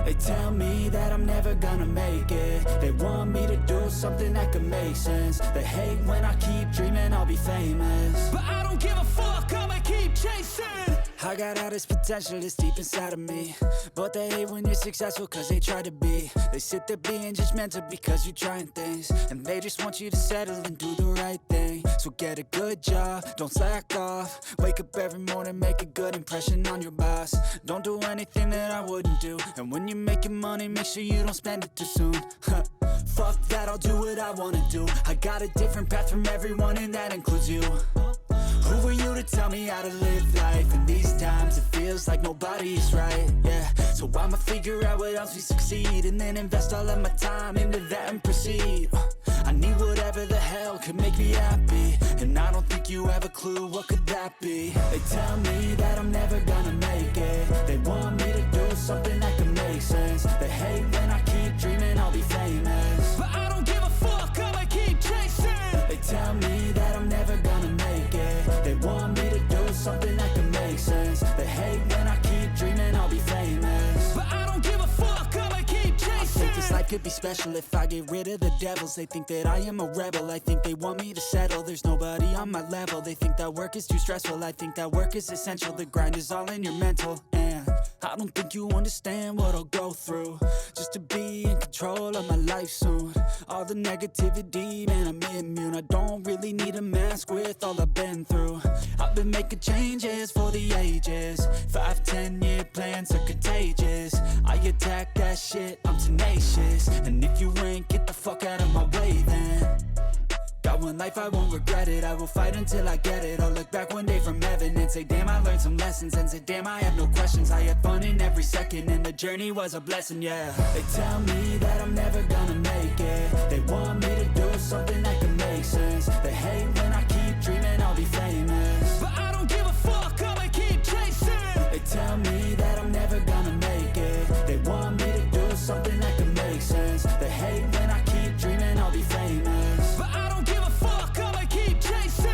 They tell me that I'm never gonna make it. They want me to do something that could make sense. They hate when I keep dreaming I'll be famous, but I don't give a fuck, I'ma keep chasing. I got all this potential that's deep inside of me, but they hate when you're successful cause they try to be. They sit there being judgmental because you're trying things, and they just want you to settle and do the right thing. So get a good job, don't slack off. Wake up every morning, make a good impression on your boss. Don't do anything that I wouldn't do, and when you're making money, make sure you don't spend it too soon. Fuck that, I'll do what I wanna do. I got a different path from everyone, and that includes you. Who are you to tell me how to live life? In these times it feels like nobody's right, yeah. So I'ma figure out what else we succeed, and then invest all of my time into that and proceed. I need whatever the hell could make me happy, and I don't think you have a clue what could that be. They tell me that I'm never gonna make it. They want me to do something that can make sense. They hate when I keep dreaming I'll be famous, but I don't give a fuck, I'ma keep chasing. They tell me that I'm never gonna make it. They want me to do something that can make sense. They hate when I keep dreaming I'll be famous, but I don't give a fuck, I'ma keep chasing. I think this life could be special if I get rid of the devils. They think that I am a rebel, I think they want me to settle. There's nobody on my level. They think that work is too stressful, I think that work is essential. The grind is all in your mental, and I don't think you understand what I'll go through just to be in control of my life soon. All the negativity, man, I'm immune. I don't really need a mask with all I've been through. I've been making changes for the ages. 5-10 year plans are contagious. I attack that shit, I'm tenacious. And if you ain't, get the fuck out of my way then. Got one life, I won't regret it. I will fight until I get it. I'll look back one day from heaven and say, damn, I learned some lessons. And say, damn, I have no questions. I had fun in every second, and the journey was a blessing, yeah. They tell me that I'm never gonna make it. They want me to do something that can make sense. They hate when I keep dreaming I'll be famous, but I don't give a fuck, I'ma keep chasing. They tell me that I'm never gonna make it. They want me to do something that can make sense. They hate when I keep dreaming I'll be famous, but I don't give a fuck, I'ma keep chasing.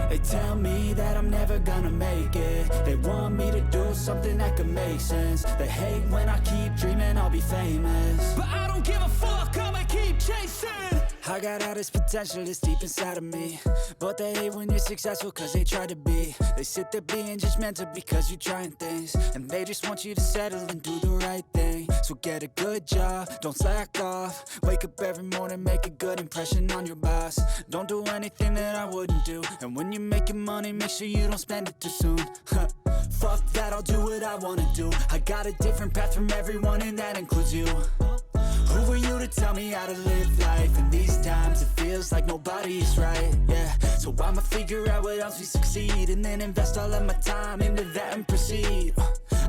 They tell me that I'm never gonna make it. They want me to do something that can make sense. They hate when I keep dreaming I'll be famous, but I don't give a fuck, I'ma keep chasing. I got all this potential that's deep inside of me, but they hate when you're successful cause they try to be. They sit there being judgmental because you're trying things, and they just want you to settle and do the right thing. So get a good job, don't slack off. Wake up every morning, make a good impression on your boss. Don't do anything that I wouldn't do, and when you're making money, make sure you don't spend it too soon. Fuck that, I'll do what I wanna do. I got a different path from everyone, and that includes you. Who are you to tell me how to live life? In these times it feels like nobody's right, yeah. So I'ma figure out what else we succeed, and then invest all of my time into that and proceed.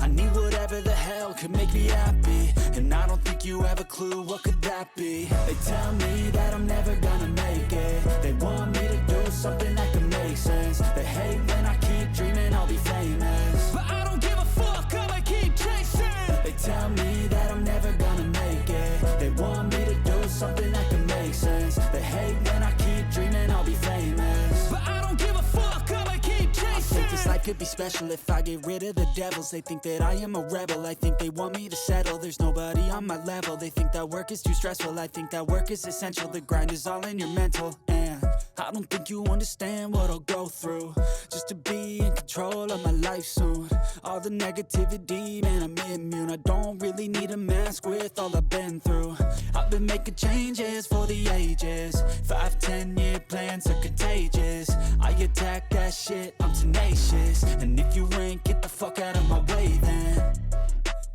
I need whatever the hell could make me happy, and I don't think you have a clue what could that be. They tell me that I'm never gonna make it. They want me to do something that can make sense. They hate when I keep dreaming I'll be famous, but I don't give a fuck, I'ma keep chasing. They tell me that I'm never gonna make it. They want me to do something that can make sense. They hate when I keep dreaming I'll be famous, but I don't give a fuck, I'ma keep chasing. I think this life could be special if I get rid of the devils. They think that I am a rebel, I think they want me to settle. There's nobody on my level. They think that work is too stressful, I think that work is essential. The grind is all in your mental, and I don't think you understand what I'll go through just to be in control of my life soon. All the negativity, man, I'm immune. I don't really need a mask with all I've been through. I've been making changes for the ages. 5-10 year plans are contagious. I attack that shit, I'm tenacious. And if you ain't, get the fuck out of my way then.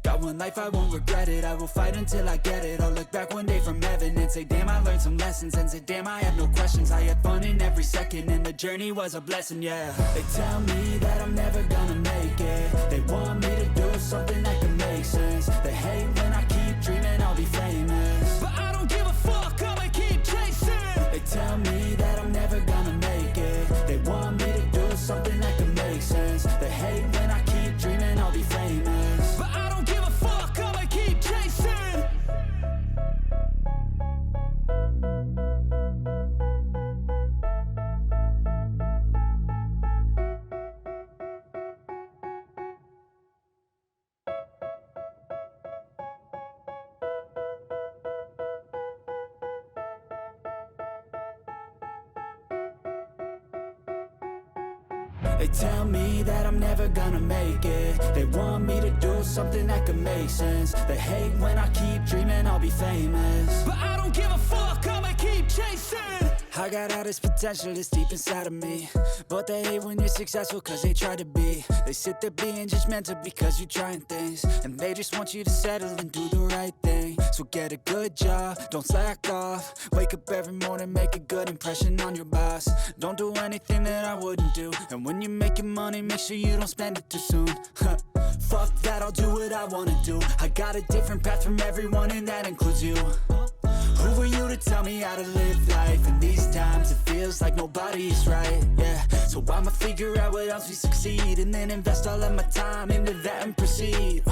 Got one life, I won't regret it. I will fight until I get it. I'll look back one day from heaven and say, damn, I learned some lessons. And say, damn, I have no questions. I had fun in every second, and the journey was a blessing, yeah. They tell me that I'm never gonna make it. They want me to do something that can make sense. They hate when I keep dreaming I'll be famous, but I don't give a fuck, I'ma keep chasing. They tell me that I'm never gonna make it. They want me to do something that can make sense. They tell me that I'm never gonna make it. They want me to do something that could make sense. They hate when I keep dreaming I'll be famous, but I don't give a fuck, I'ma keep chasing. I got all this potential that's deep inside of me, but they hate when you're successful cause they try to be. They sit there being judgmental because you're trying things, and they just want you to settle and do the right thing. So get a good job, don't slack off. Wake up every morning, make a good impression on your boss. Don't do anything that I wouldn't do, and when you're making money, make sure you don't spend it too soon. Fuck that, I'll do what I wanna do. I got a different path from everyone, and that includes you. Who are you to tell me how to live life? In these times it feels like nobody is right, yeah. So I'ma figure out what else we succeed, and then invest all of my time into that and proceed.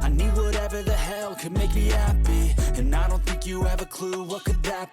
I need whatever the hell could make me happy, and I don't think you have a clue what could that